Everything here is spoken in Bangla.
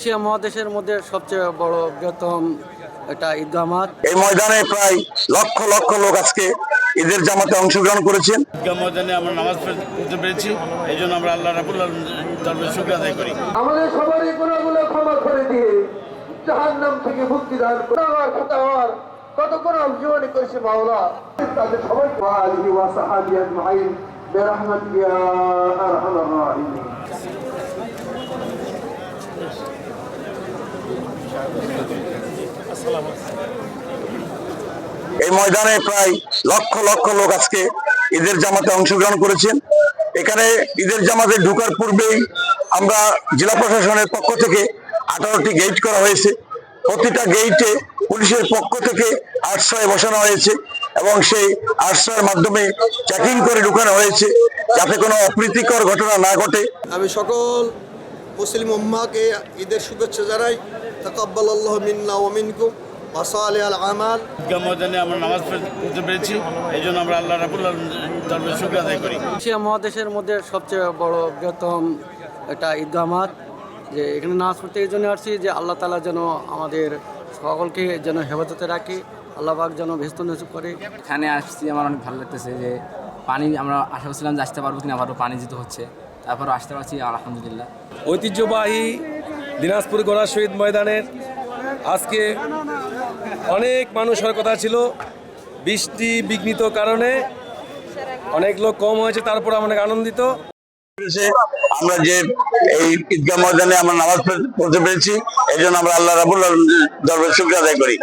এশিয়া মহাদেশের মধ্যে সবচেয়ে বড় বৃহত্তম একটা ঈদগাহ মাঠ। এই ময়দানে প্রায় লক্ষ লক্ষ লোক আজকে ঈদের জামাতে অংশগ্রহণ করেছেন। ঈদগাহ ময়দানে আমরা নামাজ পড়তে পেরেছি, এই জন্য আমরা আল্লাহ রাব্বুল আলামিনের দরবারে শুকরিয়া আদায় করি। আমাদের সবারই গুনাহগুলো ক্ষমা করে দিয়ে জাহান্নাম থেকে মুক্তি দান করুন। কত গুনাহ জীবনে করেছে মাওলা, তাদের সবাইকে আলিহি ওয়া সাহাবি আজমাইন বিরহমাতিকা ইয়া আরহামার রাহিমিন। এই ময়দানে প্রায় লক্ষ লক্ষ লোক আজকে ঈদের জামাতে অংশগ্রহণ করেছেন। এখানে ঈদের জামাতে ঢোকার পূর্বেই আমরা জেলা প্রশাসনের পক্ষ থেকে 18টি গেট করা হয়েছে। প্রতিটা গেইটে পুলিশের পক্ষ থেকে আশ্রয় বসানো হয়েছে এবং সেই আশ্রয়ের মাধ্যমে চেকিং করে ঢুকানো হয়েছে যাতে কোনো অপ্রীতিকর ঘটনা না ঘটে। আমি সকল মুসলিম উম্মাহকে ঈদের শুভেচ্ছা জানাই। তাকাব্বালাল্লাহু মিন্না ওয়া মিনকুম ওয়া সালিহাল আমাল। ঈদগাহ ময়দানে আমরা নামাজ পড়তে পেরেছি, এই জন্য আমরা আল্লাহ রাব্বুল আলামিনের দরবারে শুকরিয়া আদায় করি। এশিয়া মহাদেশের মধ্যে সবচেয়ে বড় বৃহত্তম একটা ঈদগাহ মাঠ। যে এখানে নামাজ পড়তে এই জন্য আসছি যে আল্লাহ তাআলা যেন আমাদের সকলকে যেন হেফাজতে রাখে, আল্লাহ পাক যেন ভেস্ত নসিব করে। এখানে আসছি আমার অনেক ভালো লাগতেছে যে পানি আমরা আশা করছিলাম যে আসতে পারবো কিনা, আবারও পানি যেতে হচ্ছে, তারপরও আসতে পারছি আলহামদুলিল্লাহ। ঐতিহ্যবাহী দিনাজপুর গড়া শহীদ ময়দানের আজকে অনেক মানুষ হওয়ার কথা ছিল, বৃষ্টি বিঘ্নিত কারণে অনেক লোক কম হয়েছে, তারপর আমরা অনেক আনন্দিত। আমরা যে এই ঈদগাহ ময়দানে আমরা নামাজ পড়তে পেরেছি, এই জন্য আমরা আল্লাহ রাব্বুল আলামিনের দরবারে শুকরিয়া আদায় করি।